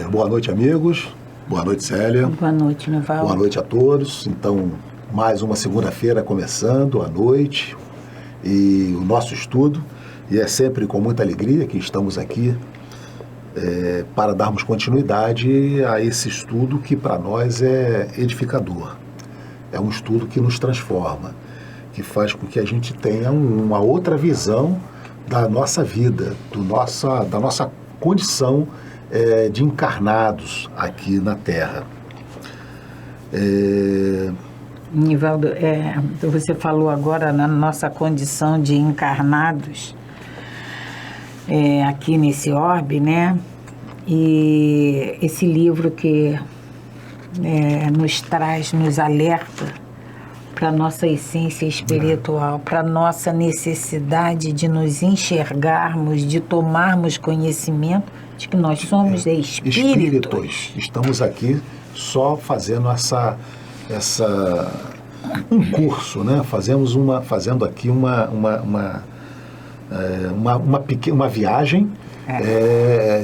Boa noite, amigos. Boa noite, Célia. Boa noite, Nivaldo. Boa noite a todos. Então, mais uma segunda-feira começando à noite e o nosso estudo. E é sempre com muita alegria que estamos aqui para darmos continuidade a esse estudo que para nós é edificador. É um estudo que nos transforma, que faz com que a gente tenha uma outra visão da nossa vida, da nossa condição de encarnados aqui na Terra. Nivaldo, você falou agora na nossa condição de encarnados aqui nesse orbe, né? E esse livro que nos alerta para a nossa essência espiritual, para a nossa necessidade de nos enxergarmos, de tomarmos conhecimento de que nós somos espíritos. Estamos aqui só fazendo um curso, né? Fazendo aqui uma viagem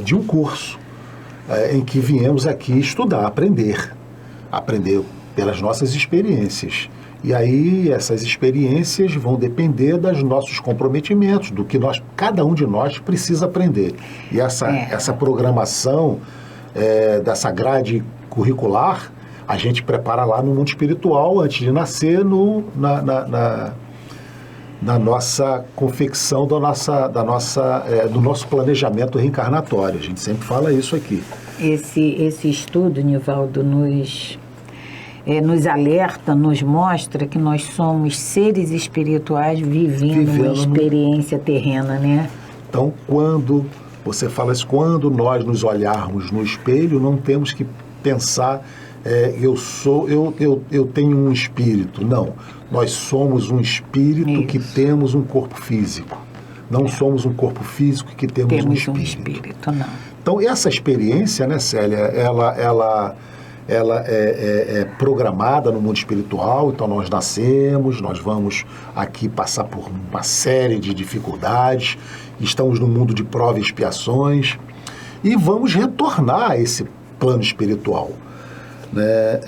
de um curso em que viemos aqui estudar, aprender pelas nossas experiências. E aí essas experiências vão depender dos nossos comprometimentos, do que cada um de nós precisa aprender. E essa programação dessa grade curricular, a gente prepara lá no mundo espiritual, antes de nascer, na nossa confecção do nosso planejamento reencarnatório. A gente sempre fala isso aqui. Esse estudo, Nivaldo, nos alerta, nos mostra que nós somos seres espirituais vivendo uma experiência terrena, né? Então, quando você fala isso, quando nós nos olharmos no espelho, não temos que pensar eu tenho um espírito. Não, nós somos um espírito que temos um corpo físico. Não somos um corpo físico que temos um espírito. Não. Então, essa experiência, né, Célia, ela é programada no mundo espiritual. Então nós nascemos, nós vamos aqui passar por uma série de dificuldades, estamos no mundo de provas e expiações e vamos retornar a esse plano espiritual, né?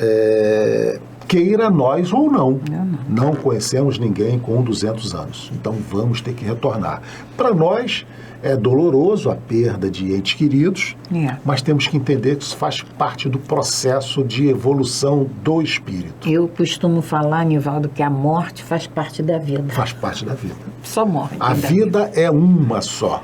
Queira nós ou não. Não conhecemos ninguém com 200 anos, então vamos ter que retornar. Para nós é doloroso a perda de entes queridos, mas temos que entender que isso faz parte do processo de evolução do espírito. Eu costumo falar, Nivaldo, que a morte faz parte da vida. Faz parte da vida. Só morre. A vida é uma só.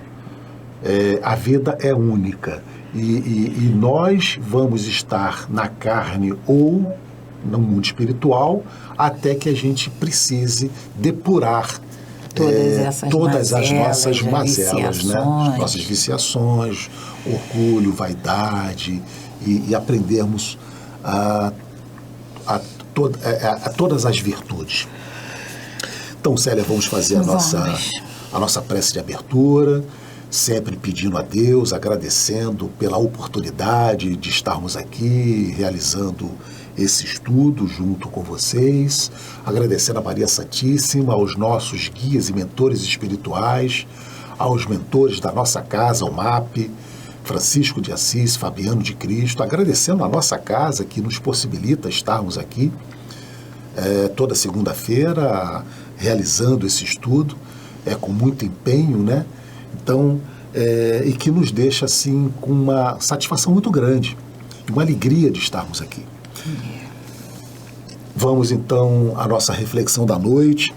A vida é única. E nós vamos estar na carne ou no mundo espiritual até que a gente precise depurar todas as nossas mazelas, né? As nossas viciações, orgulho, vaidade, e aprendermos a todas as virtudes. Então, Célia, vamos fazer a nossa prece de abertura, sempre pedindo a Deus, agradecendo pela oportunidade de estarmos aqui realizando esse estudo junto com vocês, agradecendo a Maria Santíssima, aos nossos guias e mentores espirituais, aos mentores da nossa casa, o MAP, Francisco de Assis, Fabiano de Cristo, agradecendo a nossa casa que nos possibilita estarmos aqui toda segunda-feira realizando esse estudo, com muito empenho, né? Então, e que nos deixa assim com uma satisfação muito grande, uma alegria de estarmos aqui. Vamos então à nossa reflexão da noite.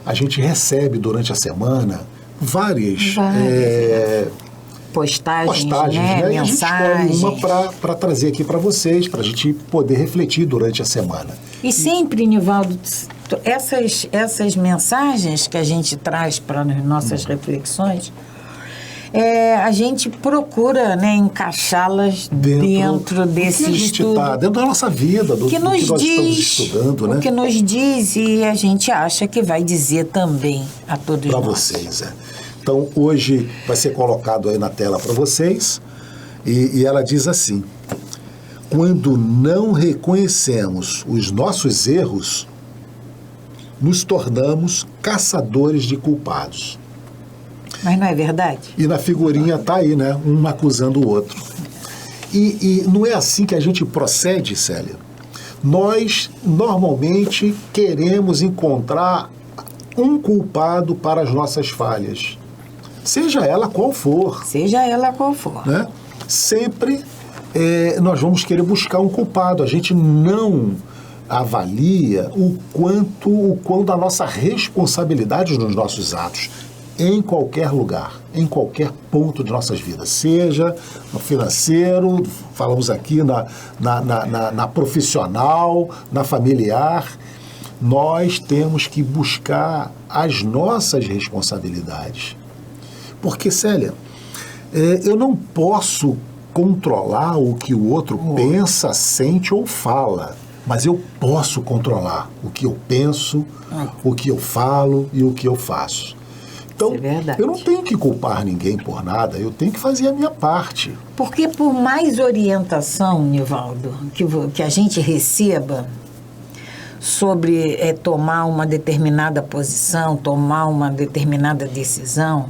A gente recebe durante a semana várias postagens, né? Mensagens. A gente escolhe uma para trazer aqui para vocês, para a gente poder refletir durante a semana. E sempre, Nivaldo, essas mensagens que a gente traz para as nossas reflexões, a gente procura, né, encaixá-las dentro desse estudo. Dentro da nossa vida, do que nós estamos estudando, né? O que nos diz, e a gente acha que vai dizer também a todos nós. Para vocês, Então, hoje vai ser colocado aí na tela para vocês, e ela diz assim: quando não reconhecemos os nossos erros, nos tornamos caçadores de culpados. Mas não é verdade? E na figurinha está aí, né? Um acusando o outro. E não é assim que a gente procede, Célia. Nós, normalmente, queremos encontrar um culpado para as nossas falhas, seja ela qual for. Seja ela qual for. Né? Sempre nós vamos querer buscar um culpado. A gente não avalia o quão da nossa responsabilidade nos nossos atos, em qualquer lugar, em qualquer ponto de nossas vidas, seja no financeiro, falamos aqui na profissional, na familiar. Nós temos que buscar as nossas responsabilidades. Porque, Célia, eu não posso controlar o que o outro pensa, sente ou fala, mas eu posso controlar o que eu penso, o que eu falo e o que eu faço. Então, eu não tenho que culpar ninguém por nada, eu tenho que fazer a minha parte. Porque por mais orientação, Nivaldo, que a gente receba sobre tomar uma determinada posição, tomar uma determinada decisão,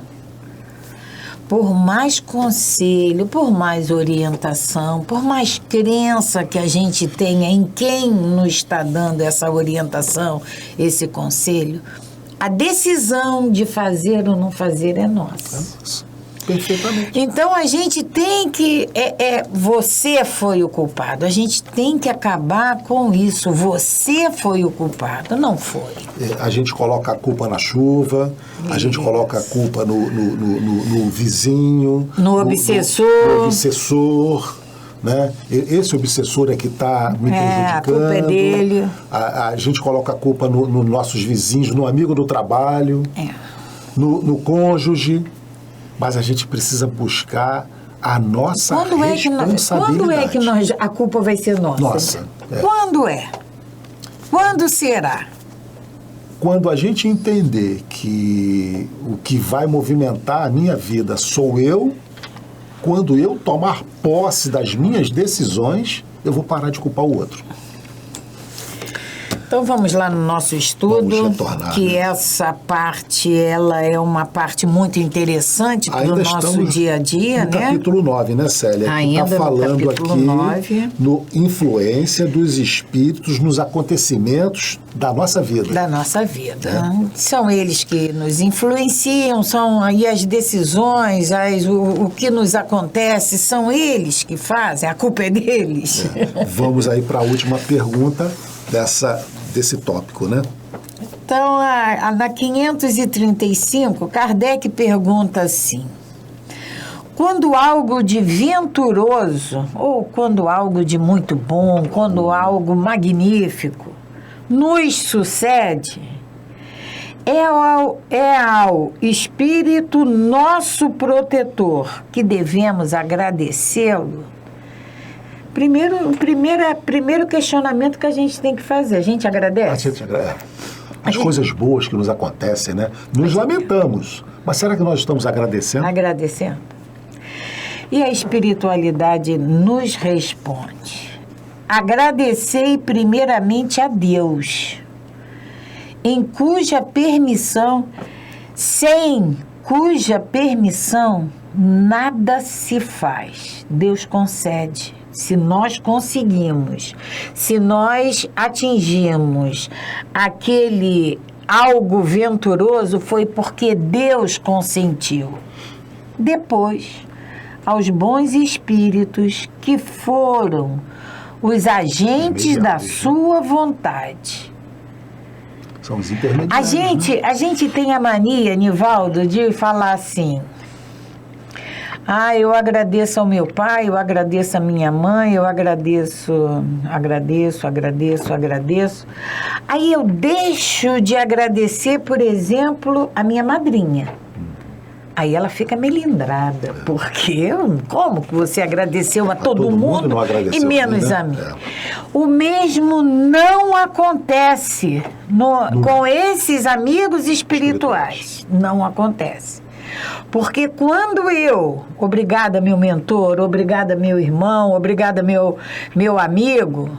por mais conselho, por mais orientação, por mais crença que a gente tenha em quem nos está dando essa orientação, esse conselho, a decisão de fazer ou não fazer é nossa. Perfeitamente. Então a gente tem que... você foi o culpado. A gente tem que acabar com isso. Você foi o culpado, não foi. A gente coloca a culpa na chuva, a gente coloca a culpa no vizinho, no obsessor. No obsessor. Né? Esse obsessor é que está me prejudicando. A culpa é dele. A gente coloca a culpa nos nossos vizinhos, no amigo do trabalho, no cônjuge, mas a gente precisa buscar a nossa responsabilidade. Quando é que a culpa vai ser nossa? Nossa. Quando é? Quando será? Quando a gente entender que o que vai movimentar a minha vida sou eu, quando eu tomar posse das minhas decisões, eu vou parar de culpar o outro. Então vamos lá no nosso estudo, vamos retornar, que essa parte, ela é uma parte muito interessante para o nosso dia a dia, no né? capítulo 9, né, Célia? Ainda que está falando no capítulo aqui 9. no influência dos espíritos nos acontecimentos da nossa vida. Da nossa vida. São eles que nos influenciam, são aí as decisões, o que nos acontece, são eles que fazem, a culpa é deles. Vamos aí para a última pergunta desse tópico, né? Então, na 535, Kardec pergunta assim: quando algo de venturoso, ou quando algo de muito bom, quando algo magnífico nos sucede, é ao Espírito nosso protetor que devemos agradecê-lo? Primeiro questionamento que a gente tem que fazer, a gente agradece? As coisas boas que nos acontecem, né? Nos lamentamos, mas será que nós estamos agradecendo? Agradecendo. E a espiritualidade nos responde: agradecei primeiramente a Deus, sem cuja permissão nada se faz. Deus concede. Se nós conseguimos, se nós atingimos aquele algo venturoso, foi porque Deus consentiu. Depois, aos bons espíritos que foram os agentes da sua vontade. São os intermediários. A gente tem a mania, Nivaldo, de falar assim: eu agradeço ao meu pai, eu agradeço à minha mãe, eu agradeço. Aí eu deixo de agradecer, por exemplo, a minha madrinha. Aí ela fica melindrada, porque como que você agradeceu a todo mundo não agradeceu, e menos né? a mim? O mesmo não acontece com esses amigos espirituais. Não acontece. Porque quando obrigada meu mentor, obrigada meu irmão, obrigada meu amigo,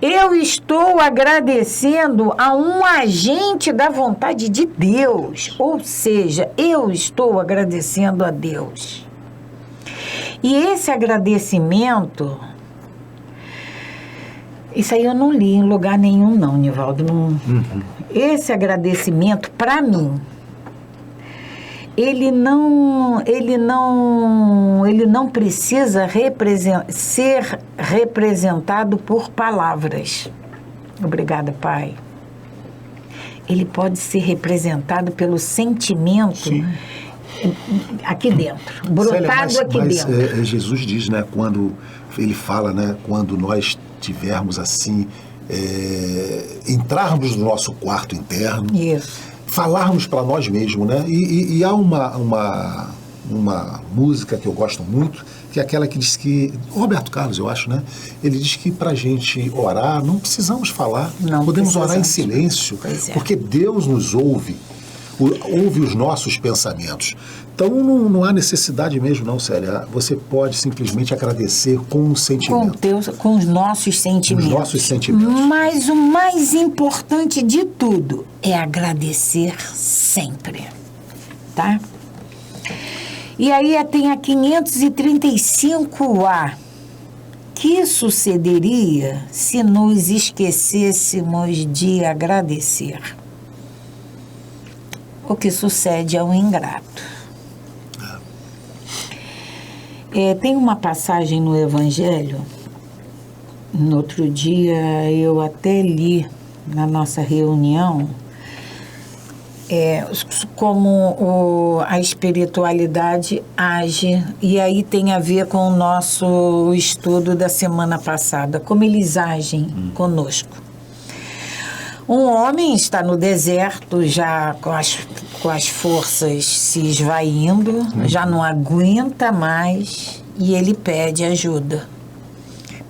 eu estou agradecendo a um agente da vontade de Deus. Ou seja, eu estou agradecendo a Deus. E esse agradecimento, isso aí eu não li em lugar nenhum não, Nivaldo. Não. Esse agradecimento, para mim, ele não precisa ser representado por palavras. Obrigada, Pai. Ele pode ser representado pelo sentimento. Sim. Aqui dentro, brotado Célia, aqui dentro. Jesus diz, né, quando ele fala, né, quando nós tivermos assim, entrarmos no nosso quarto interno, isso, falarmos para nós mesmos, né? E há uma música que eu gosto muito, que é aquela que diz que, Roberto Carlos, eu acho, né? Ele diz que para a gente orar, não precisamos falar, podemos orar em silêncio, porque Deus nos ouve os nossos pensamentos. Então não há necessidade mesmo, não, Célia. Você pode simplesmente agradecer com o sentimento. Com os nossos sentimentos. Os nossos sentimentos. Mas o mais importante de tudo é agradecer sempre, tá? E aí tem a 535A. Que sucederia se nos esquecêssemos de agradecer? O que sucede ao ingrato. Tem uma passagem no Evangelho, no outro dia eu até li na nossa reunião, como a espiritualidade age, e aí tem a ver com o nosso estudo da semana passada, como eles agem conosco. Um homem está no deserto, já com as forças se esvaindo, já não aguenta mais, e ele pede ajuda.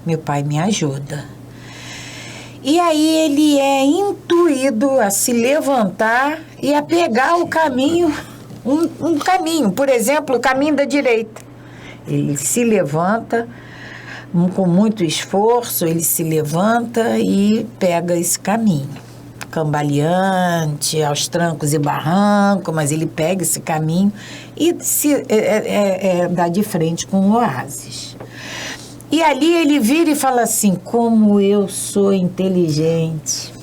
Meu pai, me ajuda. E aí ele é intuído a se levantar e a pegar o caminho, um caminho, por exemplo, o caminho da direita. Ele se levanta, com muito esforço, ele se levanta e pega esse caminho. Cambaleante, aos trancos e barrancos, mas ele pega esse caminho e dá de frente com o oásis. E ali ele vira e fala assim: como eu sou inteligente.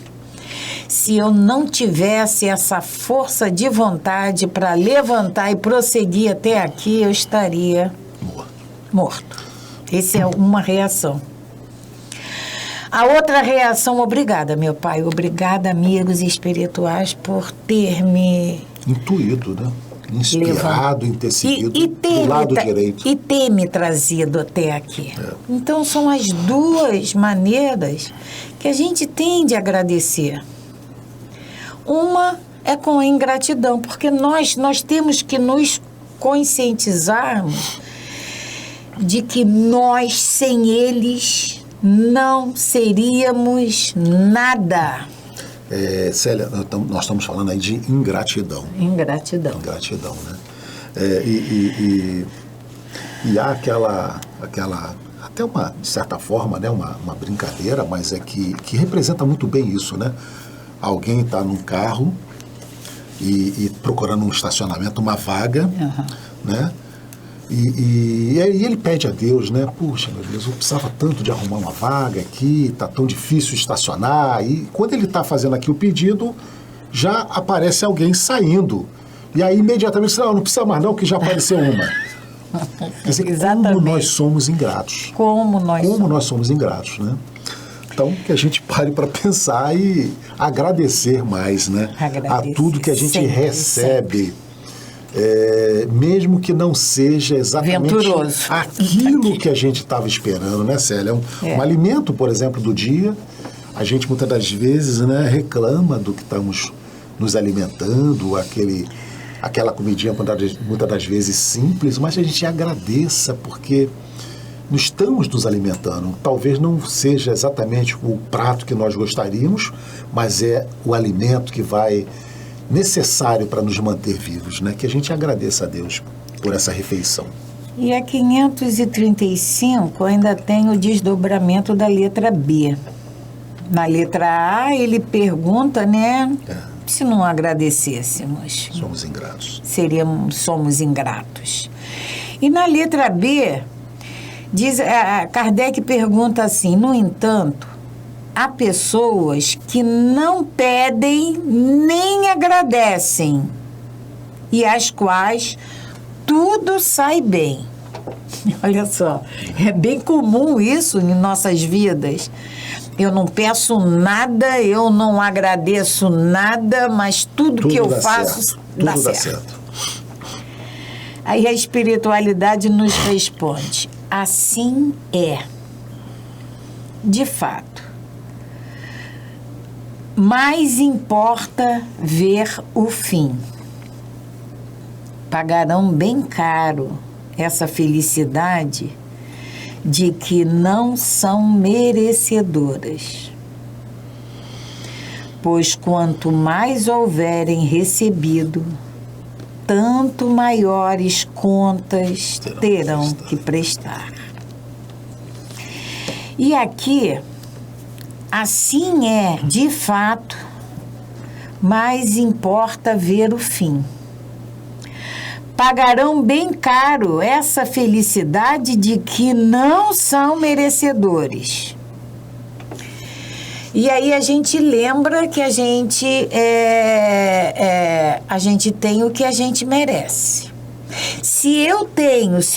Se eu não tivesse essa força de vontade para levantar e prosseguir até aqui, eu estaria morto. Essa é uma reação. A outra reação: obrigada, meu pai, obrigada, amigos espirituais, por ter me intuído, né? Inspirado, em ter seguido do lado direito. E ter me trazido até aqui. Então, são as duas maneiras que a gente tem de agradecer. Uma é com a ingratidão, porque nós temos que nos conscientizarmos de que nós, sem eles, não seríamos nada. Célia, nós estamos falando aí de ingratidão. Ingratidão, né? E há aquela, até uma, de certa forma, né, uma brincadeira, mas que representa muito bem isso, né? Alguém está num carro e procurando um estacionamento, uma vaga, né? E ele pede a Deus, né? Puxa, meu Deus, eu precisava tanto de arrumar uma vaga aqui, tá tão difícil estacionar. E quando ele está fazendo aqui o pedido, já aparece alguém saindo. E aí, imediatamente, não precisa mais não, que já apareceu uma. Quer dizer, exatamente. Como nós somos ingratos. Como nós somos ingratos, né? Então, que a gente pare para pensar e agradecer mais, né? A tudo que a gente recebe. Mesmo que não seja exatamente venturoso, aquilo que a gente estava esperando, né, Célia? Um alimento, por exemplo, do dia, a gente muitas das vezes, né, reclama do que estamos nos alimentando, aquela comidinha muitas das vezes simples, mas a gente agradeça porque nós estamos nos alimentando. Talvez não seja exatamente o prato que nós gostaríamos, mas é o alimento que vai necessário para nos manter vivos, né? Que a gente agradeça a Deus por essa refeição. E a 535 ainda tem o desdobramento da letra B. Na letra A ele pergunta, né? Se não agradecêssemos. Somos ingratos. Somos ingratos. E na letra B Kardec pergunta assim: no entanto, há pessoas que não pedem nem agradecem e às quais tudo sai bem. Olha só, é bem comum isso em nossas vidas. Eu não peço nada, eu não agradeço nada, mas tudo que eu faço dá certo. Aí a espiritualidade nos responde: assim é. De fato. Mais importa ver o fim. Pagarão bem caro essa felicidade de que não são merecedoras. Pois quanto mais houverem recebido, tanto maiores contas terão que prestar. E aqui, assim é, de fato, mais importa ver o fim. Pagarão bem caro essa felicidade de que não são merecedores. E aí a gente lembra que a gente tem o que a gente merece. Se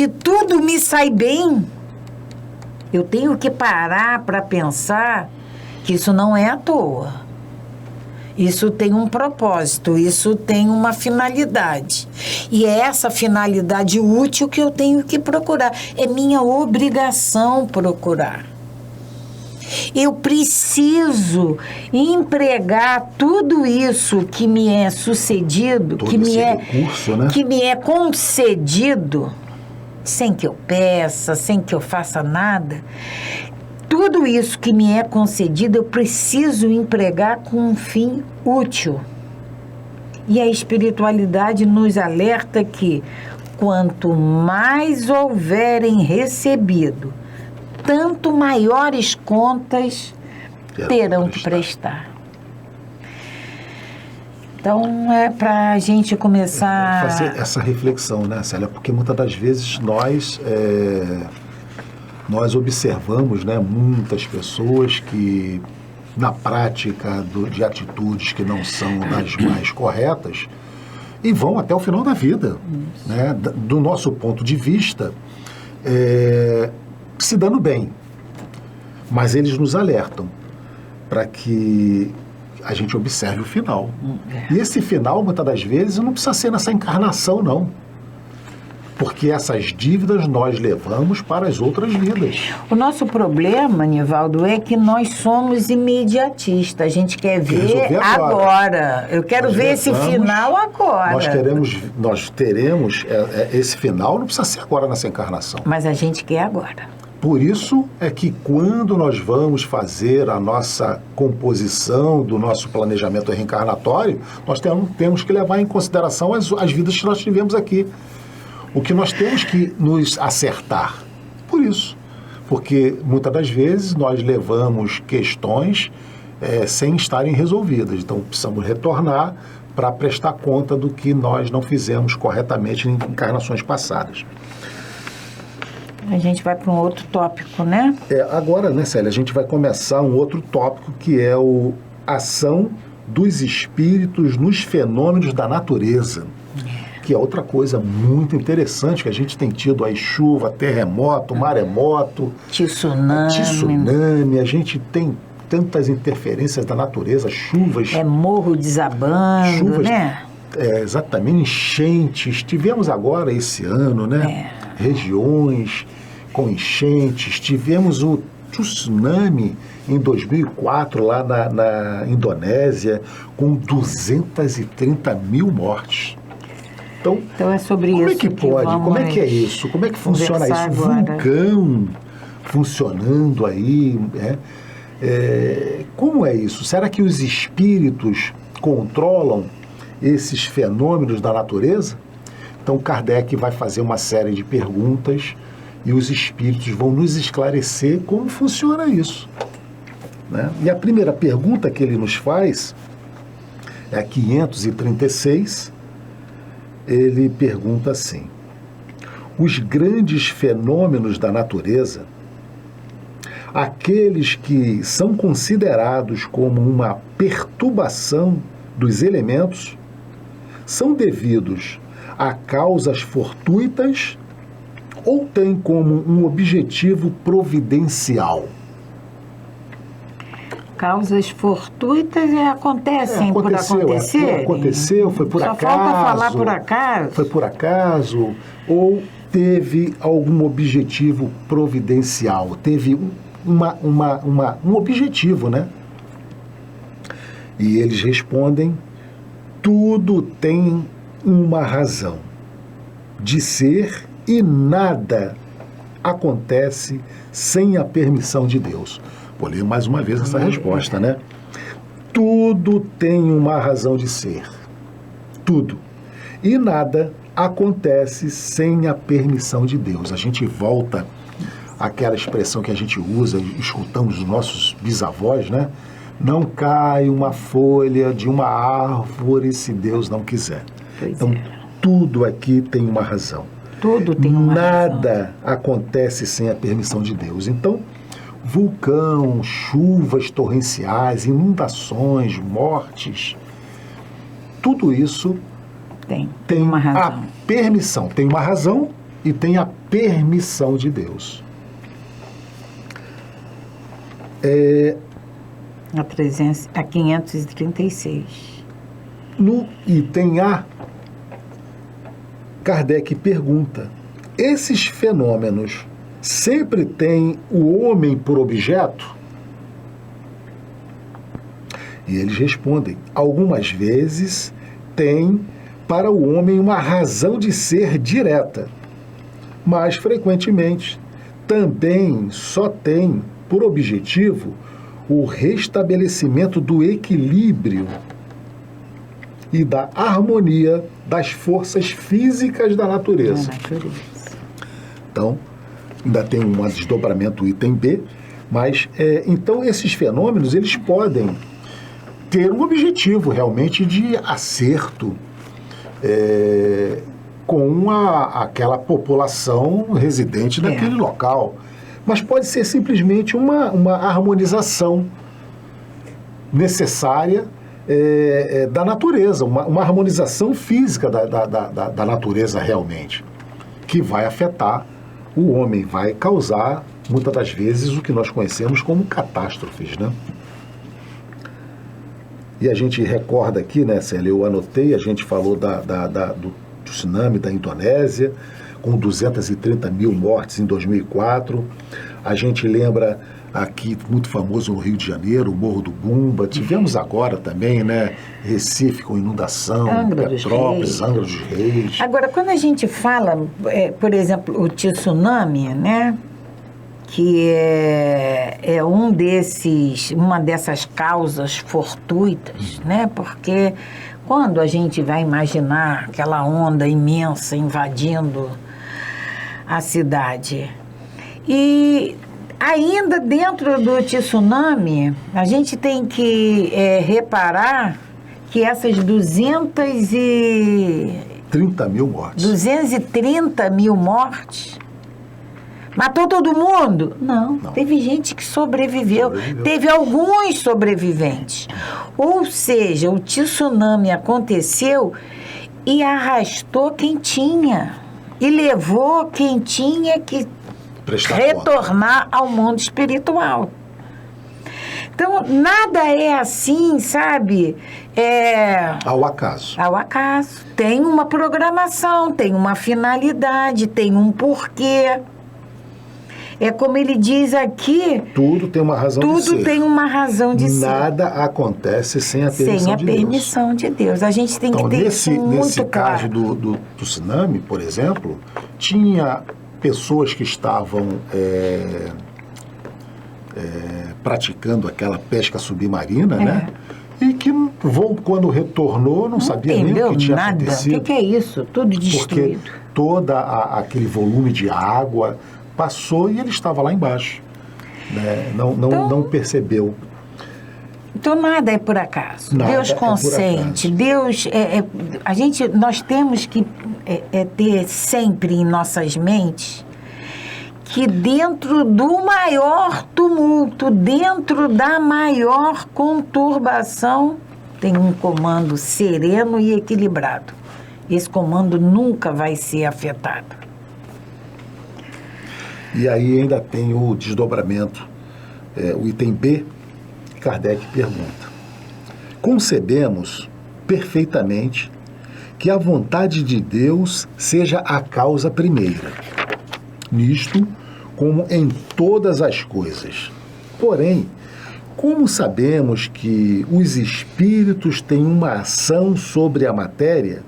tudo me sai bem, eu tenho que parar para pensar que isso não é à toa. Isso tem um propósito, isso tem uma finalidade. E é essa finalidade útil que eu tenho que procurar. É minha obrigação procurar. Eu preciso empregar tudo isso que me é sucedido, que me é concedido, sem que eu peça, sem que eu faça nada. Tudo isso que me é concedido, eu preciso empregar com um fim útil. E a espiritualidade nos alerta que, quanto mais houverem recebido, tanto maiores contas terão que prestar. Então, é para a gente começar... fazer essa reflexão, né, Célia? Porque muitas das vezes nós observamos, né, muitas pessoas que, na prática de atitudes que não são das mais corretas, e vão até o final da vida. Né? Do nosso ponto de vista, se dando bem. Mas eles nos alertam para que a gente observe o final. E esse final, muitas das vezes, não precisa ser nessa encarnação, não. Porque essas dívidas nós levamos para as outras vidas. O nosso problema, Nivaldo, é que nós somos imediatistas. A gente quer ver agora. Eu quero ver esse final agora. Nós teremos esse final, não precisa ser agora nessa encarnação. Mas a gente quer agora. Por isso é que quando nós vamos fazer a nossa composição do nosso planejamento reencarnatório, nós temos que levar em consideração as vidas que nós tivemos aqui. O que nós temos que nos acertar. Por isso. Porque muitas das vezes nós levamos questões sem estarem resolvidas. Então precisamos retornar para prestar conta do que nós não fizemos corretamente em encarnações passadas. A gente vai para um outro tópico, né? Agora, né, Célia, a gente vai começar um outro tópico que é a ação dos espíritos nos fenômenos da natureza. Que é outra coisa muito interessante, que a gente tem tido aí chuva, terremoto, maremoto, tsunami, a gente tem tantas interferências da natureza, chuvas... morro desabando, né? Exatamente, enchentes. Tivemos agora esse ano, né? Regiões com enchentes. Tivemos o tsunami em 2004 lá na Indonésia, com 230 mil mortes. Então é sobre como isso é que pode? Como é que é isso? Como é que funciona isso? Vulcão funcionando aí, como é isso? Será que os espíritos controlam esses fenômenos da natureza? Então Kardec vai fazer uma série de perguntas e os espíritos vão nos esclarecer como funciona isso. Né? E a primeira pergunta que ele nos faz é a 536. Ele pergunta assim: os grandes fenômenos da natureza, aqueles que são considerados como uma perturbação dos elementos, são devidos a causas fortuitas ou têm como um objetivo providencial? Causas fortuitas acontecem por acontecer. Aconteceu, foi por acaso. Só falta falar por acaso. Foi por acaso ou teve algum objetivo providencial? Teve um objetivo, né? E eles respondem: tudo tem uma razão de ser e nada acontece sem a permissão de Deus. Vou ler mais uma vez essa resposta, né? Tudo tem uma razão de ser. Tudo. E nada acontece sem a permissão de Deus. A gente volta àquela expressão que a gente usa, escutamos dos nossos bisavós, né? Não cai uma folha de uma árvore se Deus não quiser. Então, tudo aqui tem uma razão. Tudo tem uma razão. Nada acontece sem a permissão de Deus. Então, vulcão, chuvas torrenciais, inundações, mortes, tudo isso tem uma razão. A permissão. Tem uma razão e tem a permissão de Deus. A 536. No item A, Kardec pergunta: esses fenômenos sempre têm o homem por objeto? E eles respondem: algumas vezes tem para o homem uma razão de ser direta, mas frequentemente também só tem por objetivo o restabelecimento do equilíbrio e da harmonia das forças físicas da natureza. Então, ainda tem um desdobramento item B, mas então esses fenômenos eles podem ter um objetivo realmente de acerto com aquela população residente daquele local, mas pode ser simplesmente uma harmonização necessária da natureza, uma harmonização física da natureza realmente, que vai afetar o homem, vai causar, muitas das vezes, o que nós conhecemos como catástrofes, né? E a gente recorda aqui, né, Célia, eu anotei, a gente falou do tsunami da Indonésia, com 230 mil mortes em 2004. A gente lembra aqui, muito famoso no Rio de Janeiro, o Morro do Bumba. Tivemos agora também, né, Recife com inundação, Petrópolis, Angra dos Reis. Agora, quando a gente fala, por exemplo, o tsunami, né, que é uma dessas causas fortuitas, né, porque quando a gente vai imaginar aquela onda imensa invadindo a cidade, e ainda dentro do tsunami, a gente tem que reparar que essas 230 mil mortes matou todo mundo? Não. Teve gente que sobreviveu. Teve alguns sobreviventes. Ou seja, o tsunami aconteceu e arrastou quem tinha. E levou quem tinha que retornar ao mundo espiritual. Então, nada é assim, sabe? Ao acaso. Ao acaso. Tem uma programação, tem uma finalidade, tem um porquê. É como ele diz aqui... Tudo tem uma razão de ser. Tudo tem uma razão de ser. Nada acontece sem a permissão de Deus. Sem a permissão de Deus. A gente tem que ter isso muito claro. Nesse caso do tsunami, por exemplo, tinha pessoas que estavam praticando aquela pesca submarina, né? E que quando retornou não sabia nem o que tinha acontecido. O que é isso? Tudo destruído. Porque todo aquele volume de água passou e ele estava lá embaixo, né? Não percebeu. Então nada é por acaso. Deus consente. Deus nós temos que ter sempre em nossas mentes que dentro do maior tumulto, dentro da maior conturbação, tem um comando sereno e equilibrado. Esse comando nunca vai ser afetado. E aí ainda tem o desdobramento, o item B, Kardec pergunta: concebemos perfeitamente que a vontade de Deus seja a causa primeira, nisto como em todas as coisas. Porém, como sabemos que os espíritos têm uma ação sobre a matéria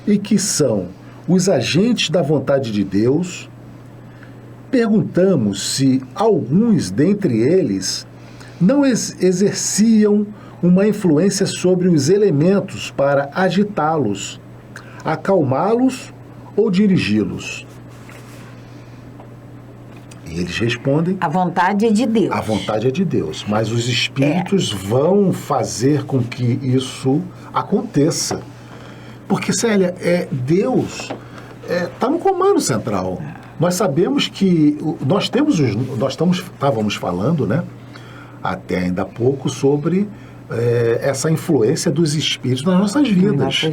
e que são os agentes da vontade de Deus, perguntamos se alguns dentre eles não exerciam uma influência sobre os elementos para agitá-los, acalmá-los ou dirigi-los. E eles respondem: a vontade é de Deus. A vontade é de Deus, mas os espíritos vão fazer com que isso aconteça. Porque, Célia, Deus está no comando central. Nós sabemos que estávamos falando, né, até ainda há pouco, sobre essa influência dos espíritos nas nossas vidas.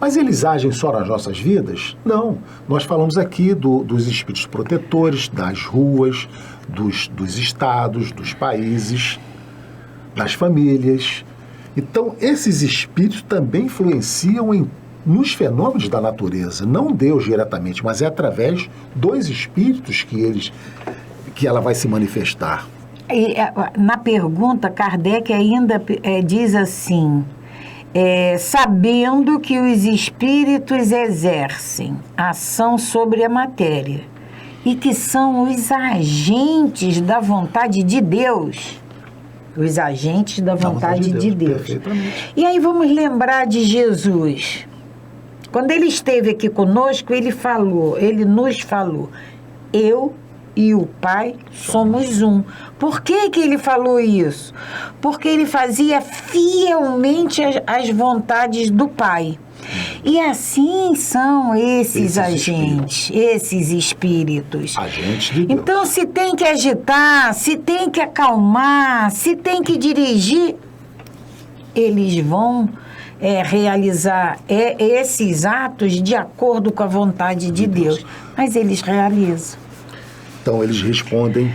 Mas eles agem só nas nossas vidas? Não. Nós falamos aqui dos espíritos protetores, das ruas, dos estados, dos países, das famílias. Então, esses espíritos também influenciam nos fenômenos da natureza. Não Deus diretamente, mas é através dos espíritos que ela vai se manifestar. E, na pergunta, Kardec ainda diz assim: sabendo que os espíritos exercem ação sobre a matéria e que são os agentes da vontade de Deus. Os agentes da vontade de Deus. Perfeitamente. E aí vamos lembrar de Jesus. Quando ele esteve aqui conosco, ele nos falou: eu e o Pai somos um. Por que ele falou isso? Porque ele fazia fielmente as vontades do Pai. E assim são esses agentes, esses espíritos. Agentes de Deus. Então, se tem que agitar, se tem que acalmar, se tem que dirigir, eles vão realizar esses atos de acordo com a vontade de Deus. Mas eles realizam. Então, eles respondem,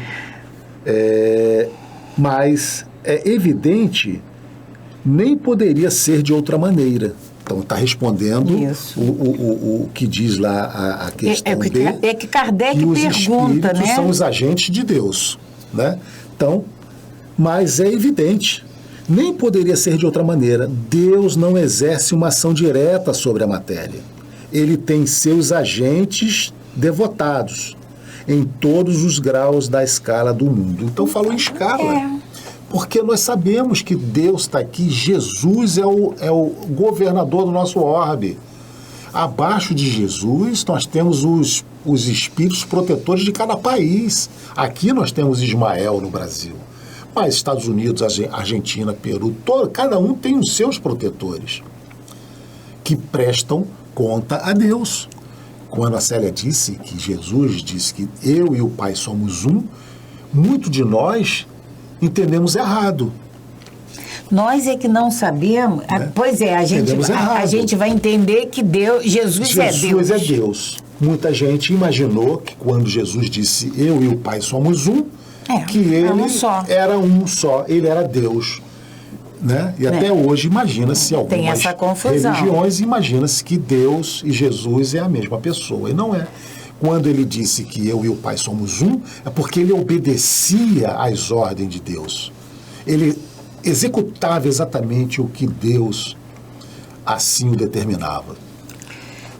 mas é evidente, nem poderia ser de outra maneira. Então, está respondendo o que diz lá a questão B. É que Kardec que os pergunta, espíritos né? são os agentes de Deus, né? Então, mas é evidente, nem poderia ser de outra maneira. Deus não exerce uma ação direta sobre a matéria. Ele tem seus agentes devotados em todos os graus da escala do mundo. Então, falou em escala. Porque nós sabemos que Deus está aqui, Jesus é o governador do nosso orbe. Abaixo de Jesus, nós temos os espíritos protetores de cada país. Aqui nós temos Ismael no Brasil. Mas Estados Unidos, Argentina, Peru, cada um tem os seus protetores que prestam conta a Deus. Quando a Célia disse que Jesus disse que eu e o Pai somos um, muito de nós entendemos errado. Nós é que não sabemos. Né? Pois é, a gente vai entender que Jesus é Deus. Jesus é Deus. Muita gente imaginou que quando Jesus disse eu e o Pai somos um, que ele era um só, ele era Deus. Né? E até hoje imagina-se algumas religiões, imagina-se que Deus e Jesus é a mesma pessoa. E não é. Quando ele disse que eu e o Pai somos um, é porque ele obedecia às ordens de Deus. Ele executava exatamente o que Deus assim o determinava.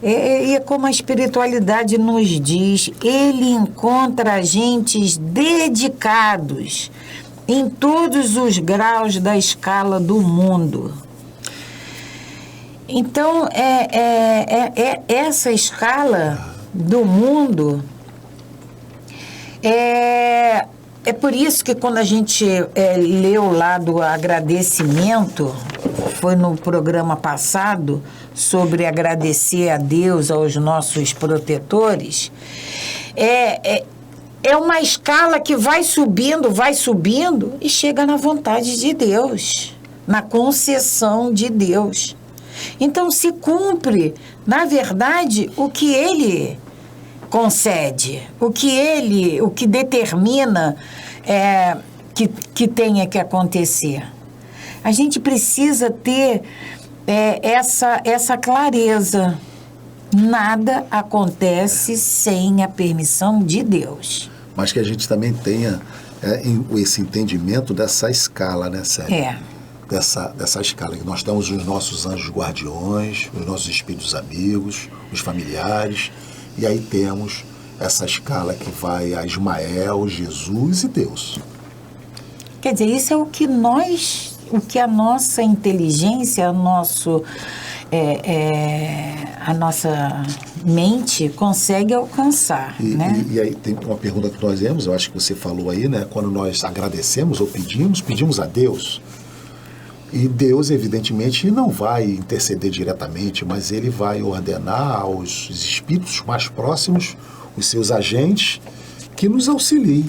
E como a espiritualidade nos diz, ele encontra agentes dedicados em todos os graus da escala do mundo. Então, essa escala do mundo É por isso que quando a gente leu lá do agradecimento, foi no programa passado, sobre agradecer a Deus, aos nossos protetores, é uma escala que vai subindo e chega na vontade de Deus, na concessão de Deus. Então se cumpre, na verdade, o que Ele concede, o que determina que tenha que acontecer. A gente precisa ter essa clareza. Nada acontece sem a permissão de Deus. Mas que a gente também tenha esse entendimento dessa escala, né, Célia? Dessa escala, que nós temos os nossos anjos guardiões, os nossos espíritos amigos, os familiares, e aí temos essa escala que vai a Ismael, Jesus e Deus. Quer dizer, isso é o que a nossa inteligência, a nossa mente consegue alcançar, né? E aí tem uma pergunta que nós temos, eu acho que você falou aí, né? Quando nós agradecemos ou pedimos a Deus. E Deus, evidentemente, não vai interceder diretamente, mas Ele vai ordenar aos espíritos mais próximos, os seus agentes, que nos auxiliem.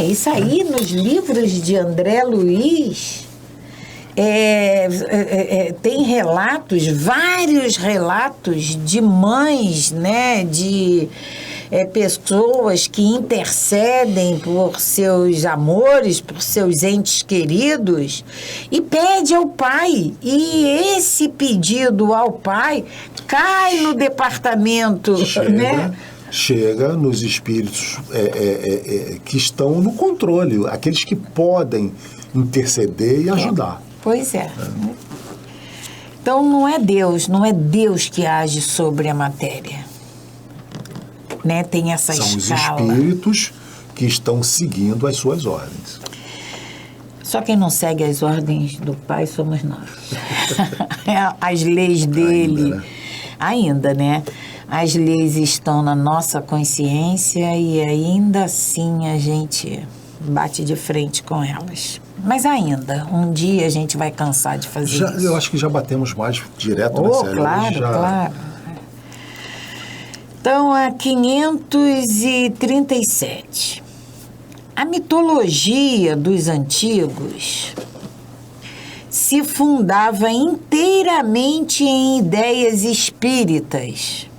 Isso aí nos livros de André Luiz tem relatos, vários relatos de mães, né, de pessoas que intercedem por seus amores, por seus entes queridos, e pede ao Pai. E esse pedido ao Pai cai no departamento, né? Chega nos espíritos que estão no controle, aqueles que podem interceder e ajudar. Pois é. Então não é Deus que age sobre a matéria. Né? Tem essa escala. São os espíritos que estão seguindo as suas ordens. Só quem não segue as ordens do Pai somos nós. As leis dele. Ainda, né? As leis estão na nossa consciência e ainda assim a gente bate de frente com elas. Mas ainda, um dia a gente vai cansar de fazer isso. Eu acho que já batemos mais direto nessa área. Claro. Então, a 537. A mitologia dos antigos se fundava inteiramente em ideias espíritas,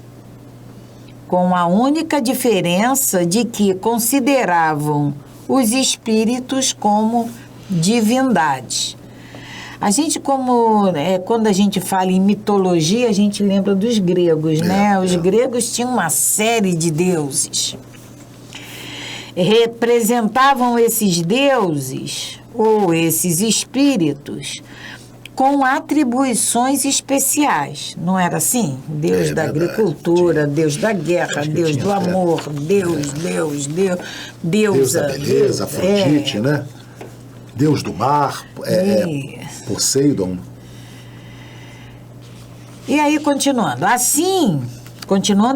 com a única diferença de que consideravam os espíritos como divindades. A gente, quando a gente fala em mitologia, a gente lembra dos gregos, né? Os gregos tinham uma série de deuses. Representavam esses deuses, ou esses espíritos, com atribuições especiais. Não era assim? Deus da agricultura, Deus da guerra, Deus do amor, Deus da beleza, Afrodite, né? Deus do mar, Poseidon. E aí, continuando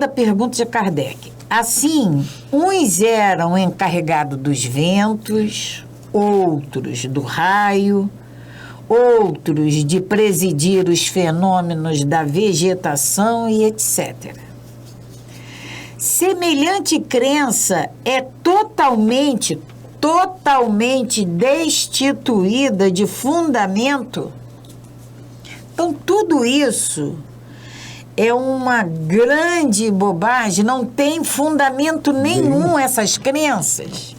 a pergunta de Kardec. Assim, uns eram encarregados dos ventos, outros do raio, outros de presidir os fenômenos da vegetação e etc. Semelhante crença é totalmente destituída de fundamento. Então, tudo isso é uma grande bobagem, não tem fundamento nenhum essas crenças.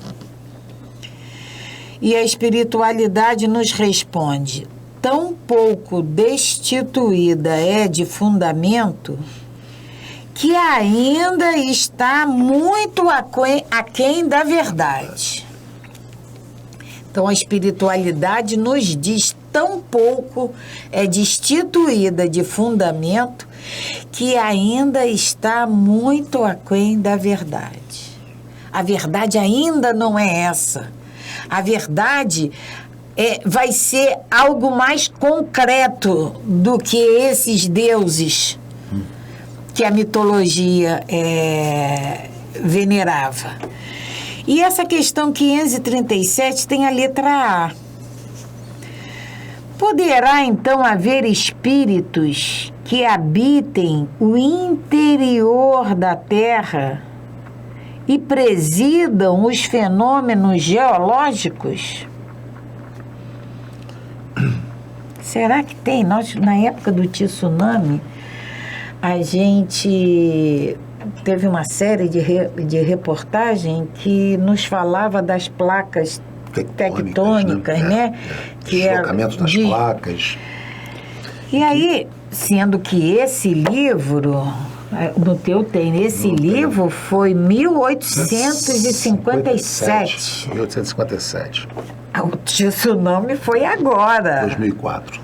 E a espiritualidade nos responde: tão pouco destituída é de fundamento que ainda está muito aquém da verdade. Então, a espiritualidade nos diz: tão pouco é destituída de fundamento que ainda está muito aquém da verdade. A verdade ainda não é essa. A verdade vai ser algo mais concreto do que esses deuses que a mitologia venerava. E essa questão 537 tem a letra A. Poderá então haver espíritos que habitem o interior da Terra e presidam os fenômenos geológicos? Será que tem? Nós, na época do tsunami, a gente teve uma série de reportagem que nos falava das placas tectônicas, né? Que deslocamento das placas. E aí, sendo que esse livro, no teu tem, esse livro foi 1857. 1857. O tsunami foi agora.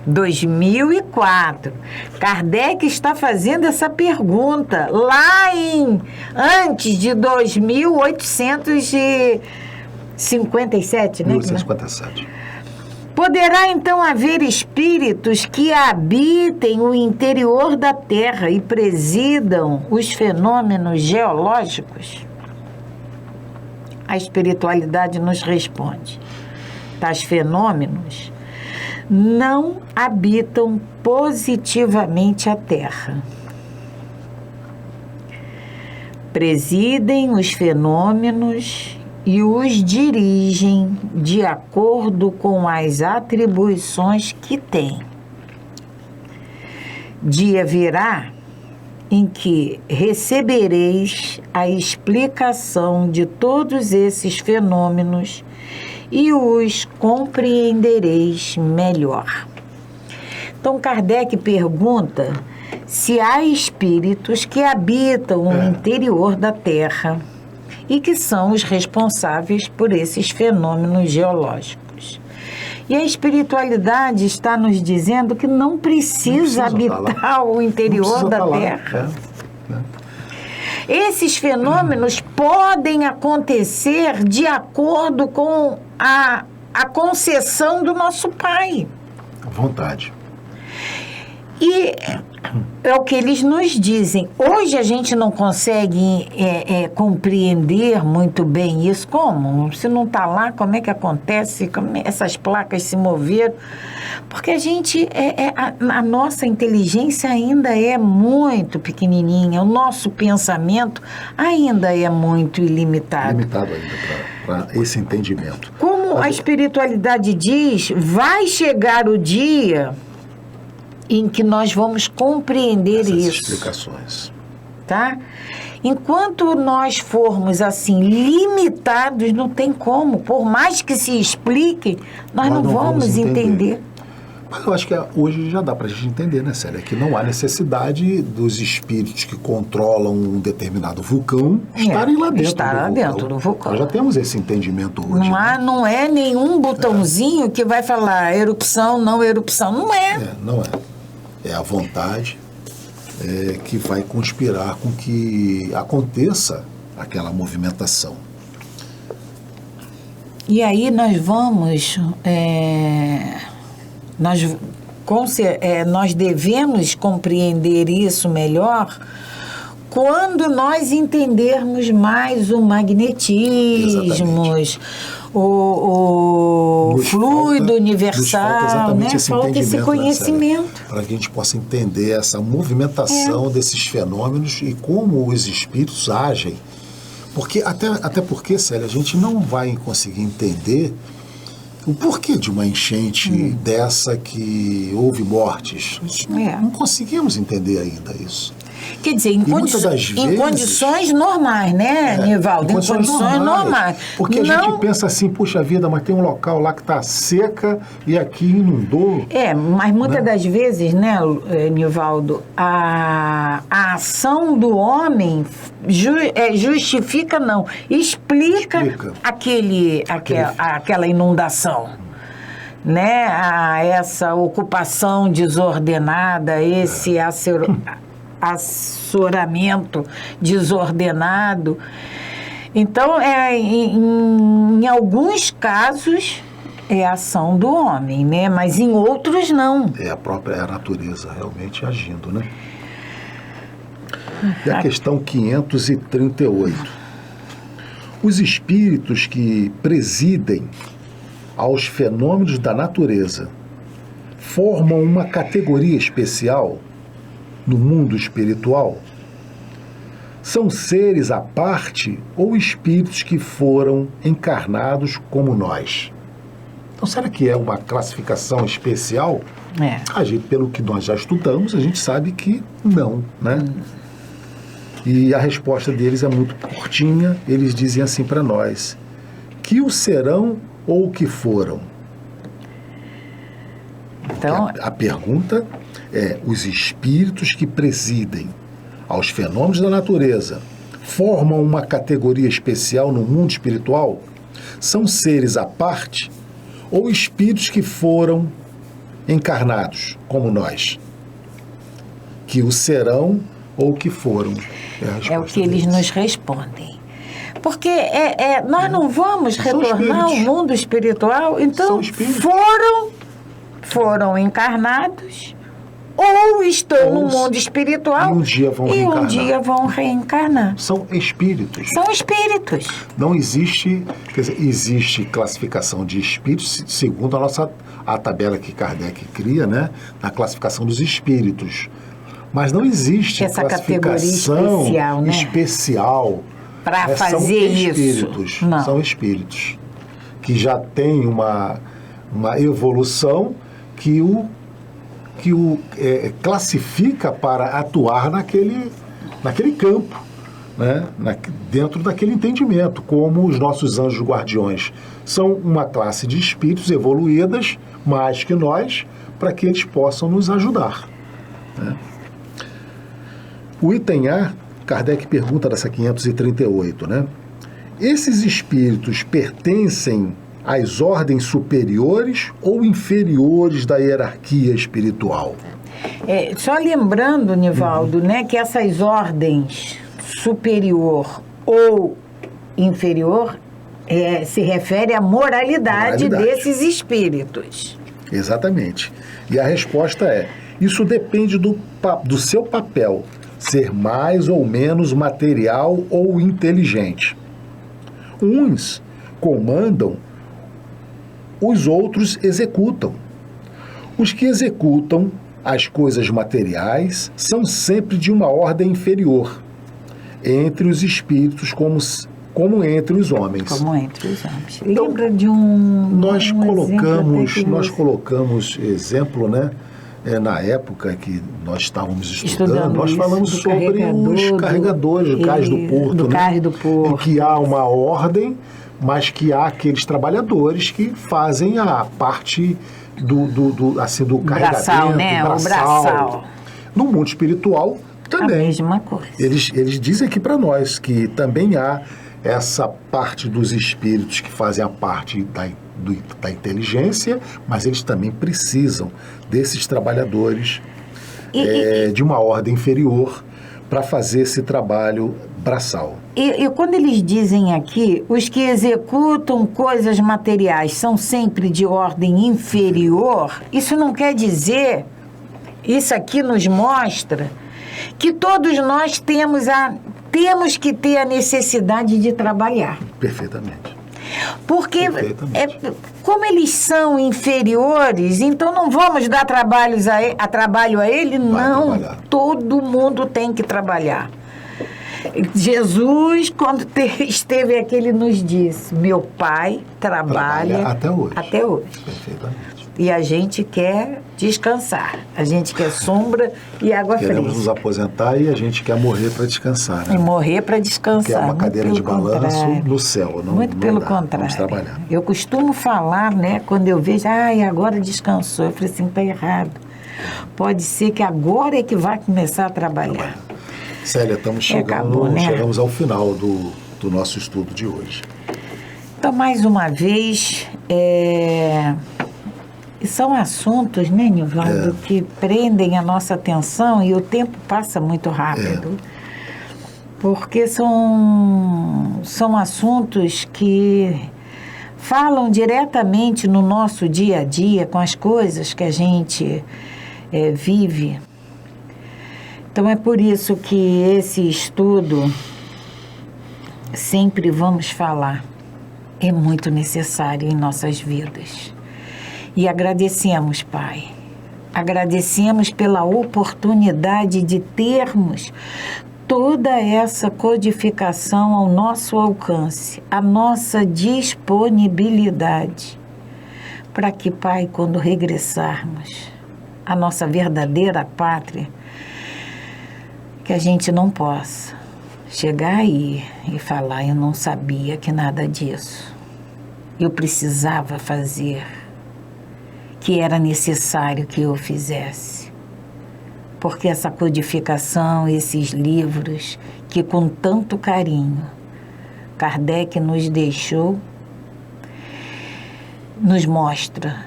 2004. Kardec está fazendo essa pergunta lá antes de 1857, né? 1857. Poderá então haver espíritos que habitem o interior da Terra e presidam os fenômenos geológicos? A espiritualidade nos responde: tais fenômenos não habitam positivamente a Terra. Presidem os fenômenos e os dirigem de acordo com as atribuições que têm. Dia virá em que recebereis a explicação de todos esses fenômenos e os compreendereis melhor. Então, Kardec pergunta se há espíritos que habitam o interior da Terra e que são os responsáveis por esses fenômenos geológicos. E a espiritualidade está nos dizendo que não precisa habitar o interior da Terra. Esses fenômenos podem acontecer de acordo com a concessão do nosso Pai. Vontade. E é o que eles nos dizem. Hoje a gente não consegue compreender muito bem isso. Como? Se não está lá, como é que acontece? Como essas placas se moveram? Porque a gente, a nossa inteligência ainda é muito pequenininha, o nosso pensamento ainda é muito ilimitado. Limitado ainda para esse entendimento. Como a espiritualidade diz, vai chegar o dia em que nós vamos compreender essas isso. Explicações. Tá? Enquanto nós formos assim limitados, não tem como. Por mais que se explique, nós não vamos entender. Mas eu acho que hoje já dá para a gente entender, né, Célia? Que não há necessidade dos espíritos que controlam um determinado vulcão estarem lá dentro do vulcão. Nós já temos esse entendimento hoje. Não é nenhum botãozinho que vai falar erupção, não erupção. Não é. Não é. É a vontade que vai conspirar com que aconteça aquela movimentação. E aí nós vamos... Nós devemos compreender isso melhor quando nós entendermos mais o magnetismo, o fluido universal, né? Falta esse conhecimento. Para que a gente possa entender essa movimentação desses fenômenos e como os espíritos agem. Porque, até porque, Célia, a gente não vai conseguir entender o porquê de uma enchente dessa que houve mortes. Não conseguimos entender ainda isso. Quer dizer, em condições normais, né, Nivaldo? Em condições normais. Porque a gente pensa assim, puxa vida, mas tem um local lá que está seca e aqui inundou. Mas muitas das vezes, né, Nivaldo, a ação do homem justifica, não, explica. Aquela inundação. Né? Essa ocupação desordenada, esse assoramento desordenado. Então, em alguns casos, é a ação do homem, né? Mas em outros, não. É a própria natureza realmente agindo, né? E a questão 538. Os espíritos que presidem aos fenômenos da natureza formam uma categoria especial no mundo espiritual? São seres à parte ou espíritos que foram encarnados como nós? Então, será que é uma classificação especial? A gente, pelo que nós já estudamos, a gente sabe que não, né? E a resposta deles é muito curtinha. Eles dizem assim para nós: que o serão ou o que foram? Então, a pergunta é: os espíritos que presidem aos fenômenos da natureza formam uma categoria especial no mundo espiritual? São seres à parte ou espíritos que foram encarnados como nós? Que o serão ou que foram? É o que eles nos respondem. Porque nós não vamos retornar ao mundo espiritual, então foram encarnados ou estão no mundo espiritual e um dia vão reencarnar. São espíritos. São espíritos. Não existe, quer dizer, existe classificação de espíritos segundo a tabela que Kardec cria, né, na classificação dos espíritos. Mas não existe essa classificação especial, né? especial para fazer isso. Não. São espíritos que já têm uma evolução que o classifica para atuar naquele campo, né? Dentro daquele entendimento, como os nossos anjos guardiões são uma classe de espíritos evoluídas, mais que nós, para que eles possam nos ajudar, né? O item A, Kardec pergunta dessa 538, né? Esses espíritos pertencem às ordens superiores ou inferiores da hierarquia espiritual? Só lembrando, Nivaldo, né, que essas ordens superior ou inferior se refere à moralidade desses espíritos. Exatamente. E a resposta é: isso depende do seu papel, ser mais ou menos material ou inteligente. Uns comandam, os outros executam. Os que executam as coisas materiais são sempre de uma ordem inferior, entre os espíritos como entre os homens. Como entre os homens. Então, lembra de um nós colocamos exemplo, né? Na época que nós estávamos estudando, nós falamos sobre os carregadores do Cais do Porto, Cais do Porto. Em que há uma ordem, mas que há aqueles trabalhadores que fazem a parte do carregamento, né? do braçal. No mundo espiritual também. A mesma coisa. Eles dizem aqui para nós que também há essa parte dos espíritos que fazem a parte da inteligência, mas eles também precisam desses trabalhadores de uma ordem inferior para fazer esse trabalho braçal. E quando eles dizem aqui, os que executam coisas materiais são sempre de ordem inferior, isso não quer dizer, isso aqui nos mostra que todos nós temos que ter a necessidade de trabalhar. Perfeitamente. Porque como eles são inferiores, então não vamos dar trabalho a ele? Não, trabalhar. Todo mundo tem que trabalhar. Jesus, quando esteve aqui, ele nos disse: meu Pai trabalha até hoje. Perfeitamente. E a gente quer descansar. A gente quer sombra e água fresca. Queremos nos aposentar e a gente quer morrer para descansar, né? E morrer para descansar. Que é uma cadeira de balanço no céu. Muito pelo contrário. Vamos trabalhar. Eu costumo falar, né, quando eu vejo, agora descansou. Eu falei assim, está errado. Pode ser que agora é que vai começar a trabalhar. Célia, estamos chegamos ao final do nosso estudo de hoje. Então, mais uma vez, são assuntos, né, Nivaldo, que prendem a nossa atenção e o tempo passa muito rápido. Porque são assuntos que falam diretamente no nosso dia a dia, com as coisas que a gente vive. Então, é por isso que esse estudo sempre vamos falar, é muito necessário em nossas vidas. E agradecemos, Pai. Agradecemos pela oportunidade de termos toda essa codificação ao nosso alcance, à nossa disponibilidade, para que, Pai, quando regressarmos à nossa verdadeira pátria, que a gente não possa chegar aí e falar: eu não sabia que nada disso eu precisava fazer, que era necessário que eu fizesse. Porque essa codificação, esses livros que com tanto carinho Kardec nos deixou, nos mostra,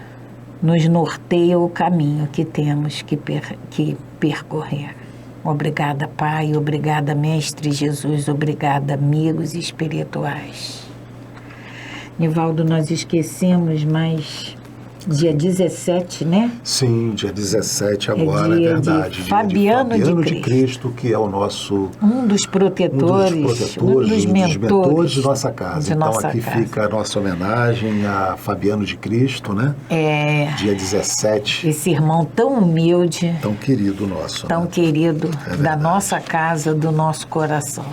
nos norteia o caminho que temos que percorrer. Obrigada, Pai, obrigada, Mestre Jesus, obrigada, amigos espirituais. Nivaldo, nós esquecemos, mas dia 17, né? Sim, dia 17 agora, dia é verdade. De Fabiano de Cristo, que é o nosso... Um dos protetores, um dos mentores de nossa casa. Então aqui fica a nossa homenagem a Fabiano de Cristo, né? Dia 17. Esse irmão tão humilde. Tão querido nosso. Tão querido da nossa casa, do nosso coração.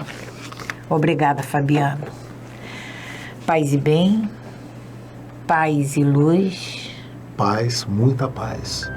Obrigada, Fabiano. Paz e bem, paz e luz. Paz, muita paz.